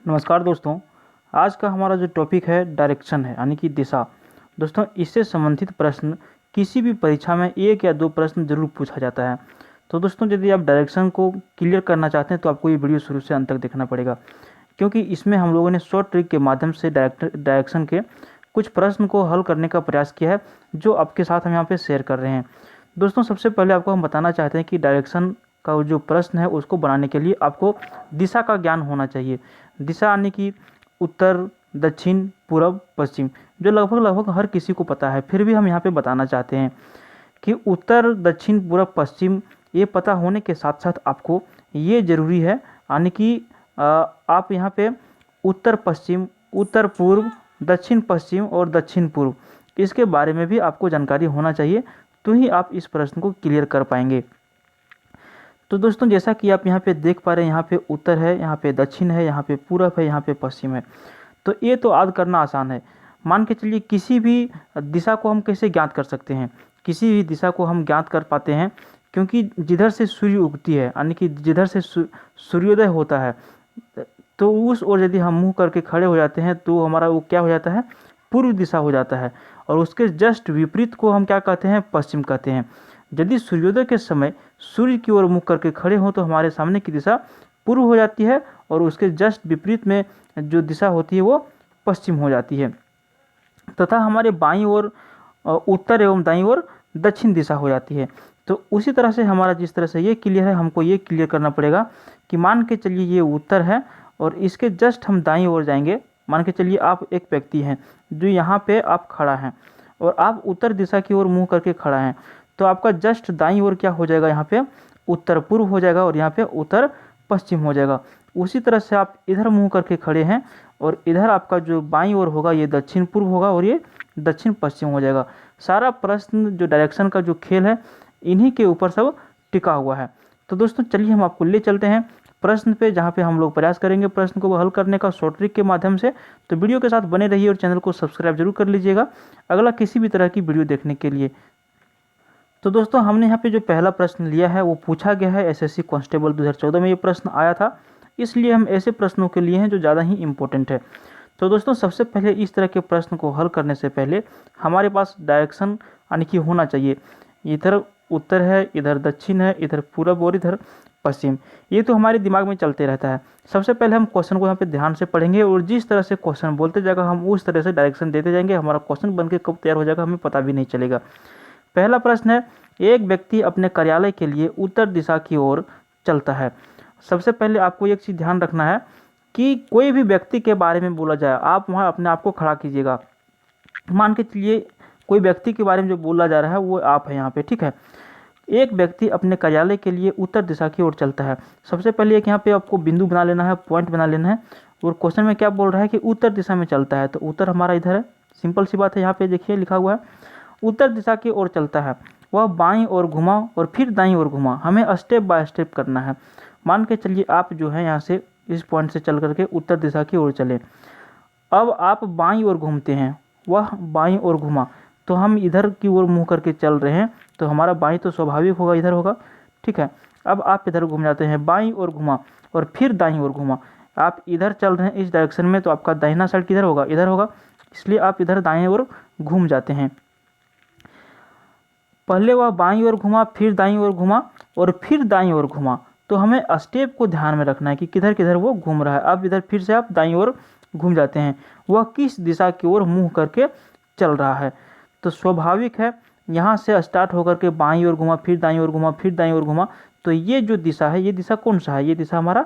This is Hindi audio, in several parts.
नमस्कार दोस्तों। आज का हमारा जो टॉपिक है डायरेक्शन है, यानी कि दिशा। दोस्तों, इससे संबंधित प्रश्न किसी भी परीक्षा में 1 या 2 प्रश्न जरूर पूछा जाता है। तो दोस्तों, यदि आप डायरेक्शन को क्लियर करना चाहते हैं तो आपको ये वीडियो शुरू से अंत तक देखना पड़ेगा, क्योंकि इसमें हम लोगों ने शॉर्ट ट्रिक के माध्यम से डायरेक्शन के कुछ प्रश्न को हल करने का प्रयास किया है, जो आपके साथ हम यहाँ पे शेयर कर रहे हैं। दोस्तों, सबसे पहले आपको हम बताना चाहते हैं कि डायरेक्शन का जो प्रश्न है उसको बनाने के लिए आपको दिशा का ज्ञान होना चाहिए। दिशा यानी कि उत्तर, दक्षिण, पूर्व, पश्चिम, जो लगभग लगभग हर किसी को पता है। फिर भी हम यहाँ पे बताना चाहते हैं कि उत्तर, दक्षिण, पूर्व, पश्चिम ये पता होने के साथ साथ आपको ये ज़रूरी है, यानी कि आप यहाँ पे उत्तर पश्चिम, उत्तर पूर्व, दक्षिण पश्चिम और दक्षिण पूर्व इसके बारे में भी आपको जानकारी होना चाहिए, तो ही आप इस प्रश्न को क्लियर कर पाएंगे। तो दोस्तों, जैसा कि आप यहाँ पे देख पा रहे हैं, यहाँ पे उत्तर है, यहाँ पे दक्षिण है, यहाँ पे पूरब है, यहाँ पे पश्चिम है। तो ये तो याद करना आसान है। मान के चलिए किसी भी दिशा को हम कैसे ज्ञात कर सकते हैं। किसी भी दिशा को हम ज्ञात कर पाते हैं क्योंकि जिधर से सूर्य उगती है, यानी कि जिधर से सूर्योदय होता है, तो उस ओर यदि हम मुँह करके खड़े हो जाते हैं तो हमारा वो क्या हो जाता है, पूर्व दिशा हो जाता है। और उसके जस्ट विपरीत को हम क्या कहते हैं, पश्चिम कहते हैं। यदि सूर्योदय के समय सूर्य की ओर मुख करके खड़े हों तो हमारे सामने की दिशा पूर्व हो जाती है, और उसके जस्ट विपरीत में जो दिशा होती है वो पश्चिम हो जाती है। तथा हमारे बाईं ओर उत्तर एवं दाईं ओर दक्षिण दिशा हो जाती है। तो उसी तरह से हमारा जिस तरह से ये क्लियर है, हमको ये क्लियर करना पड़ेगा कि मान के चलिए ये उत्तर है और इसके जस्ट हम दाईं ओर जाएंगे। मान के चलिए आप एक व्यक्ति हैं जो यहाँ पे आप खड़ा हैं और आप उत्तर दिशा की ओर मुँह करके खड़ा हैं, तो आपका जस्ट दाईं ओर क्या हो जाएगा, यहाँ पे उत्तर पूर्व हो जाएगा और यहाँ पे उत्तर पश्चिम हो जाएगा। उसी तरह से आप इधर मुंह करके खड़े हैं और इधर आपका जो बाईं ओर होगा ये दक्षिण पूर्व होगा और ये दक्षिण पश्चिम हो जाएगा। सारा प्रश्न जो डायरेक्शन का जो खेल है इन्हीं के ऊपर सब टिका हुआ है। तो दोस्तों, चलिए हम आपको ले चलते हैं प्रश्न पे, जहाँ पे हम लोग प्रयास करेंगे प्रश्न को हल करने का शॉर्ट ट्रिक के माध्यम से। तो वीडियो के साथ बने रहिए और चैनल को सब्सक्राइब जरूर कर लीजिएगा अगला किसी भी तरह की वीडियो देखने के लिए। तो दोस्तों, हमने यहाँ पे जो पहला प्रश्न लिया है वो पूछा गया है एसएससी कांस्टेबल 2014 में ये प्रश्न आया था, इसलिए हम ऐसे प्रश्नों के लिए हैं जो ज़्यादा ही इम्पोर्टेंट है। तो दोस्तों, सबसे पहले इस तरह के प्रश्न को हल करने से पहले हमारे पास डायरेक्शन यानी कि होना चाहिए। इधर उत्तर है, इधर दक्षिण है, इधर पूरब और इधर पश्चिम, ये तो हमारे दिमाग में चलते रहता है। सबसे पहले हम क्वेश्चन को यहाँ पे ध्यान से पढ़ेंगे और जिस तरह से क्वेश्चन बोलते जाएगा हम उस तरह से डायरेक्शन देते जाएंगे। हमारा क्वेश्चन बन के कब तैयार हो जाएगा हमें पता भी नहीं चलेगा। पहला प्रश्न है, एक व्यक्ति अपने कार्यालय के लिए उत्तर दिशा की ओर चलता है। सबसे पहले आपको एक चीज़ ध्यान रखना है कि कोई भी व्यक्ति के बारे में बोला जाए, आप वहाँ अपने आप को खड़ा कीजिएगा। मान के चलिए कोई व्यक्ति के बारे में जो बोला जा रहा है वो आप है यहाँ पे, ठीक है। एक व्यक्ति अपने कार्यालय के लिए उत्तर दिशा की ओर चलता है। सबसे पहले एक यहाँ पे आपको बिंदु बना लेना है, पॉइंट बना लेना है। और क्वेश्चन में क्या बोल रहा है कि उत्तर दिशा में चलता है, तो उत्तर हमारा इधर है। सिंपल सी बात है, यहाँ पे देखिए लिखा हुआ है उत्तर दिशा की ओर चलता है। वह बाईं ओर घुमा और फिर दाईं ओर घुमा। हमें स्टेप बाय स्टेप करना है। मान के चलिए आप जो है यहाँ से इस पॉइंट से चल करके उत्तर दिशा की ओर चले। अब आप बाईं ओर घूमते हैं, वह बाईं ओर घुमा, तो हम इधर की ओर मुँह करके चल रहे हैं, तो हमारा बाईं तो स्वाभाविक होगा इधर होगा, ठीक है। अब आप इधर घूम जाते हैं, बाईं ओर घुमा और फिर दाईं ओर घुमा। आप इधर चल रहे हैं इस डायरेक्शन में, तो आपका दाहिना साइड किधर होगा, इधर होगा, इसलिए आप इधर दाएं ओर घूम जाते हैं। पहले वह बाईं ओर घुमा, फिर दाईं ओर घुमा और फिर दाईं ओर घुमा। तो हमें स्टेप को ध्यान में रखना है कि किधर किधर वो घूम रहा है। अब इधर फिर से आप दाईं ओर घूम जाते हैं, वह किस दिशा की ओर मुंह करके चल रहा है। तो स्वाभाविक है यहाँ से स्टार्ट होकर के बाईं ओर घुमा, फिर दाईं ओर घुमा, फिर दाईं ओर घुमा। तो ये जो दिशा है, ये दिशा कौन सा है, ये दिशा हमारा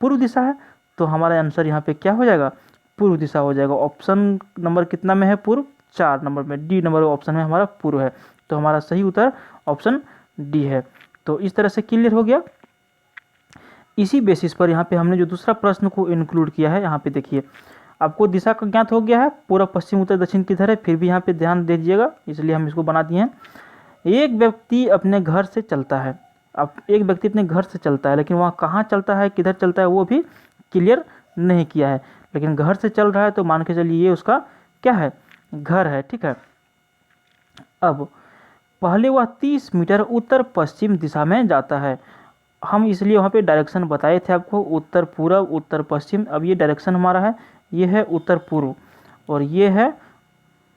पूर्व दिशा है। तो हमारा आंसर यहाँ पे क्या हो जाएगा, पूर्व दिशा हो जाएगा। ऑप्शन नंबर कितना में है, पूर्व, 4 नंबर में, डी नंबर ऑप्शन में हमारा पूर्व है। तो हमारा सही उत्तर ऑप्शन डी है। तो इस तरह से क्लियर हो गया। इसी बेसिस पर यहाँ पे हमने जो दूसरा प्रश्न को इंक्लूड किया है, यहाँ पे देखिए आपको दिशा का ज्ञात हो गया है, पूर्व पश्चिम उत्तर दक्षिण किधर है, फिर भी यहाँ पे ध्यान दे दीजिएगा, इसलिए हम इसको बना दिए हैं। एक व्यक्ति अपने घर से चलता है। अब एक व्यक्ति अपने घर से चलता है, लेकिन वहाँ कहाँ चलता है, किधर चलता है वो भी क्लियर नहीं किया है, लेकिन घर से चल रहा है तो मान के चलिए ये उसका क्या है, घर है, ठीक है। अब पहले वह 30 मीटर उत्तर पश्चिम दिशा में जाता है। हम इसलिए वहाँ पे डायरेक्शन बताए थे आपको, उत्तर पूर्व उत्तर पश्चिम। अब ये डायरेक्शन हमारा है, ये है उत्तर पूर्व और ये है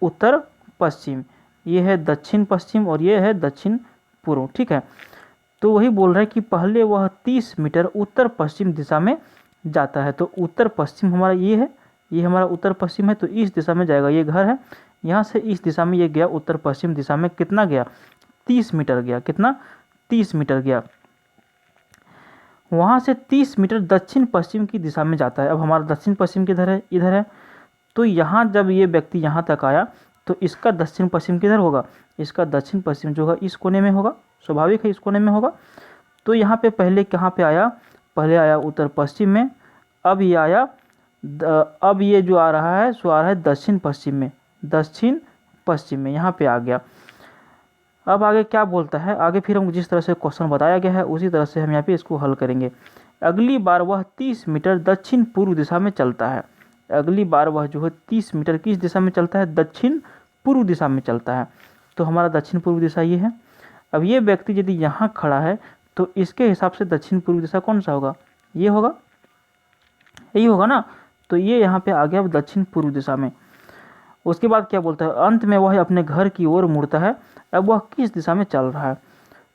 उत्तर पश्चिम, ये है दक्षिण पश्चिम और ये है दक्षिण पूर्व, ठीक है। तो वही बोल रहा है कि पहले वह 30 मीटर उत्तर पश्चिम दिशा में जाता है। तो उत्तर पश्चिम हमारा ये है, ये हमारा उत्तर पश्चिम है, तो इस दिशा में जाएगा। ये घर है, यहाँ से इस दिशा में ये गया, उत्तर पश्चिम दिशा में कितना गया, 30 मीटर गया। कितना, 30 मीटर गया। वहाँ से 30 मीटर दक्षिण पश्चिम की दिशा में जाता है। अब हमारा दक्षिण पश्चिम किधर है, इधर है। तो यहाँ जब ये व्यक्ति यहाँ तक आया तो इसका दक्षिण पश्चिम किधर होगा, इसका दक्षिण पश्चिम जो होगा इस कोने में होगा, स्वाभाविक है इस कोने में होगा। तो यहाँ पे पहले कहाँ पे आया, पहले आया उत्तर पश्चिम में, अब ये आया अब ये जो आ रहा है सो आ रहा है दक्षिण पश्चिम में, दक्षिण पश्चिम में यहाँ पे आ गया। अब आगे क्या बोलता है, आगे फिर हम जिस तरह से क्वेश्चन बताया गया है उसी तरह से हम यहाँ पे इसको हल करेंगे। अगली बार वह 30 मीटर दक्षिण पूर्व दिशा में चलता है। अगली बार वह जो है 30 मीटर किस दिशा में चलता है, दक्षिण पूर्व दिशा में चलता है। तो हमारा दक्षिण पूर्व दिशा ये है। अब ये व्यक्ति यदि यहाँ खड़ा है तो इसके हिसाब से दक्षिण पूर्व दिशा कौन सा होगा, ये होगा, यही होगा ना। तो ये यहाँ पे आ गया दक्षिण पूर्व दिशा में। उसके बाद क्या बोलता है, अंत में वह अपने घर की ओर मुड़ता है। अब वह किस दिशा में चल रहा है,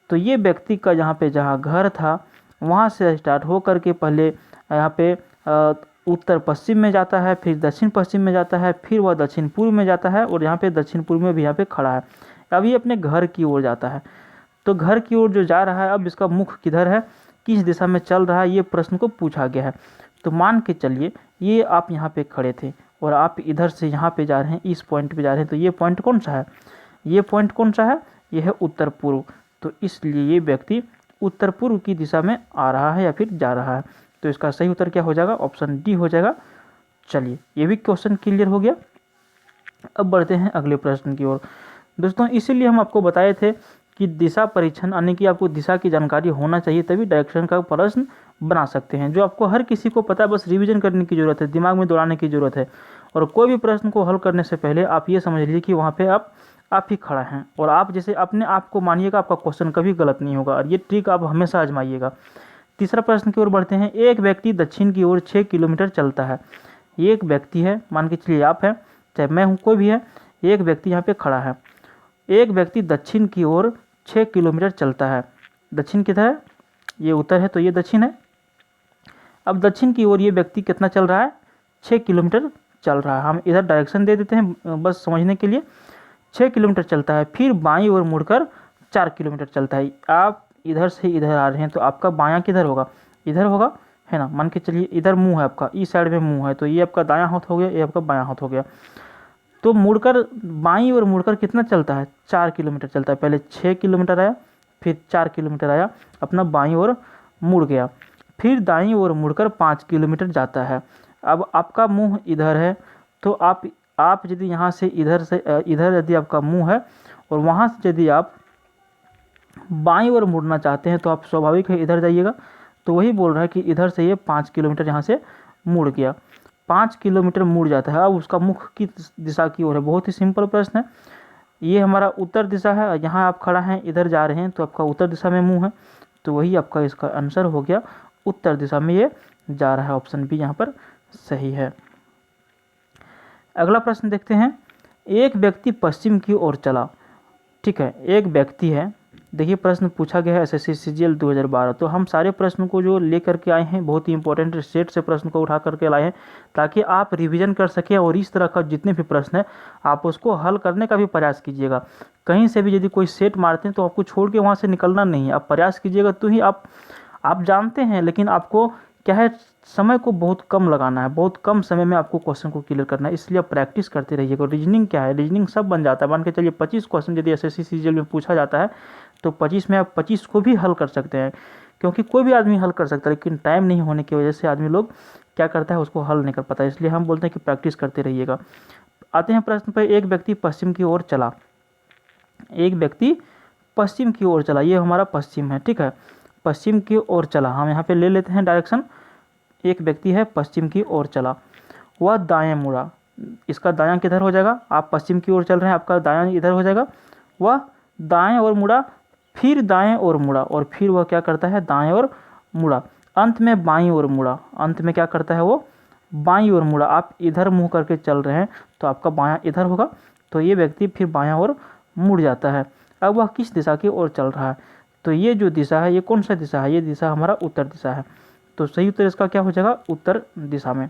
तो ये व्यक्ति का यहाँ पे जहाँ घर था वहाँ से स्टार्ट हो करके पहले यहाँ पे उत्तर पश्चिम में जाता है, फिर दक्षिण पश्चिम में जाता है, फिर वह दक्षिण पूर्व में जाता है और यहाँ पे दक्षिण पूर्व में भी यहाँ पे खड़ा है। अब ये अपने घर की ओर जाता है। तो घर की ओर जो जा रहा है, अब इसका मुख किधर है, किस दिशा में चल रहा है, ये प्रश्न को पूछा गया है। तो मान के चलिए ये आप यहाँ पे खड़े थे और आप इधर से यहाँ पे जा रहे हैं, इस पॉइंट पे जा रहे हैं। तो ये पॉइंट कौन सा है, ये पॉइंट कौन सा है, ये है उत्तर पूर्व। तो इसलिए ये व्यक्ति उत्तर पूर्व की दिशा में आ रहा है या फिर जा रहा है। तो इसका सही उत्तर क्या हो जाएगा, ऑप्शन डी हो जाएगा। चलिए ये भी क्वेश्चन क्लियर हो गया। अब बढ़ते हैं अगले प्रश्न की ओर। दोस्तों इसीलिए हम आपको बताए थे कि दिशा परीक्षण यानी कि आपको दिशा की जानकारी होना चाहिए, तभी डायरेक्शन का प्रश्न बना सकते हैं। जो आपको हर किसी को पता है, बस रिवीजन करने की ज़रूरत है, दिमाग में दौड़ाने की ज़रूरत है। और कोई भी प्रश्न को हल करने से पहले आप ये समझ लीजिए कि वहाँ पे आप ही खड़ा हैं और आप जैसे अपने आप को मानिएगा, आपका क्वेश्चन कभी गलत नहीं होगा। और ये ट्रिक आप हमेशा आजमाइएगा। तीसरा प्रश्न की ओर बढ़ते हैं। एक व्यक्ति दक्षिण की ओर 6 किलोमीटर चलता है। ये एक व्यक्ति है, मान के चलिए आप हैं, चाहे मैं हूँ, कोई भी है, एक व्यक्ति यहाँ पे खड़ा है। एक व्यक्ति दक्षिण की ओर 6 किलोमीटर चलता है। दक्षिण किधर है, ये उत्तर है तो ये दक्षिण है। अब दक्षिण की ओर ये व्यक्ति कितना चल रहा है, 6 किलोमीटर चल रहा है। हम इधर डायरेक्शन दे देते हैं बस समझने के लिए। 6 किलोमीटर चलता है, फिर बाईं ओर मुड़कर 4 किलोमीटर चलता है। आप इधर से इधर आ रहे हैं तो आपका बायां किधर होगा, इधर होगा, है ना। मान के चलिए इधर मुंह है आपका, इस साइड में मुंह है, तो ये आपका दायां हाथ हो गया, ये आपका बायां हाथ हो गया। तो मुड़कर बाईं ओर मुड़कर कितना चलता है, 4 किलोमीटर चलता है। पहले 6 किलोमीटर आया, फिर 4 किलोमीटर आया, अपना बाईं ओर मुड़ गया, फिर दाईं ओर मुड़कर 5 किलोमीटर जाता है। अब आपका मुंह इधर है, तो आप यदि यहाँ से इधर यदि आपका मुंह है और वहाँ से यदि आप बाईं ओर मुड़ना चाहते हैं तो आप स्वाभाविक है इधर जाइएगा। तो वही बोल रहा है कि इधर से ये 5 किलोमीटर यहाँ से मुड़ गया, 5 किलोमीटर मुड़ जाता है। अब उसका मुख की दिशा की ओर है। बहुत ही सिंपल प्रश्न है। ये हमारा उत्तर दिशा है, यहाँ आप खड़ा हैं, इधर जा रहे हैं, तो आपका उत्तर दिशा में मुँह है, तो वही आपका इसका आंसर हो गया, उत्तर दिशा में ये जा रहा है। ऑप्शन बी यहाँ पर सही है। अगला प्रश्न देखते हैं। एक व्यक्ति पश्चिम की ओर चला। ठीक है, एक व्यक्ति है। देखिए प्रश्न पूछा गया है एसएससी सीजीएल 2012। तो हम सारे प्रश्न को जो लेकर के आए हैं, बहुत ही इंपॉर्टेंट सेट से प्रश्न को उठा करके लाए हैं ताकि आप रिवीजन कर सकें और इस तरह का जितने भी प्रश्न है आप उसको हल करने का भी प्रयास कीजिएगा। कहीं से भी यदि कोई सेट मारते हैं तो आपको छोड़ के वहाँ से निकलना नहीं है, आप प्रयास कीजिएगा तो ही आप जानते हैं। लेकिन आपको क्या है, समय को बहुत कम लगाना है, बहुत कम समय में आपको क्वेश्चन को क्लियर करना है, इसलिए आप प्रैक्टिस करते रहिएगा। रीजनिंग क्या है, रीजनिंग सब बन जाता है। मान के चलिए 25 क्वेश्चन यदि एसएससी सीजीएल में पूछा जाता है तो 25 में आप 25 को भी हल कर सकते हैं, क्योंकि कोई भी आदमी हल कर सकता है, लेकिन टाइम नहीं होने की वजह से आदमी लोग क्या करता है, उसको हल नहीं कर पाता। इसलिए हम बोलते हैं कि प्रैक्टिस करते रहिएगा। आते हैं प्रश्न पर। एक व्यक्ति पश्चिम की ओर चला। एक व्यक्ति पश्चिम की ओर चला, ये हमारा पश्चिम है, ठीक है, पश्चिम की ओर चला। हम यहाँ पे ले लेते हैं डायरेक्शन। एक व्यक्ति है पश्चिम की ओर चला, वह दाएं मुड़ा। इसका दायां किधर हो जाएगा, आप पश्चिम की ओर चल रहे हैं, आपका दायां इधर हो जाएगा। वह दाएं ओर मुड़ा, फिर दाएं ओर मुड़ा और फिर वह क्या करता है, दाएं ओर मुड़ा, अंत में बाईं ओर मुड़ा, अंत में क्या करता है वो, बाईं ओर मुड़ा। आप इधर मुंह करके चल रहे हैं तो आपका बायां इधर होगा, तो ये व्यक्ति फिर बायां ओर मुड़ जाता है। अब वह किस दिशा की ओर चल रहा है, तो ये जो दिशा है ये कौन सा दिशा है, ये दिशा हमारा उत्तर दिशा है। तो सही उत्तर इसका क्या हो जाएगा, उत्तर दिशा में।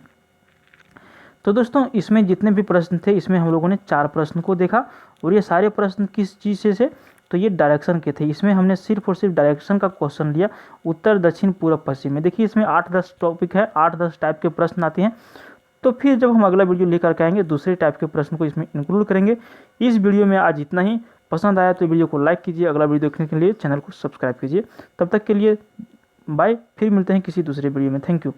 तो दोस्तों इसमें जितने भी प्रश्न थे, इसमें हम लोगों ने 4 प्रश्न को देखा, और ये सारे प्रश्न किस चीज़ से थे, तो ये डायरेक्शन के थे। इसमें हमने सिर्फ और सिर्फ डायरेक्शन का क्वेश्चन लिया, उत्तर दक्षिण पूर्व पश्चिम में। देखिए इसमें 8-10 टॉपिक है, 8-10 टाइप के प्रश्न आते हैं। तो फिर जब हम अगला वीडियो लेकर के आएंगे, दूसरे टाइप के प्रश्न को इसमें इंक्लूड करेंगे। इस वीडियो में आज इतना ही। पसंद आया तो वीडियो को लाइक कीजिए, अगला वीडियो देखने के लिए चैनल को सब्सक्राइब कीजिए। तब तक के लिए बाय, फिर मिलते हैं किसी दूसरे वीडियो में। Thank you.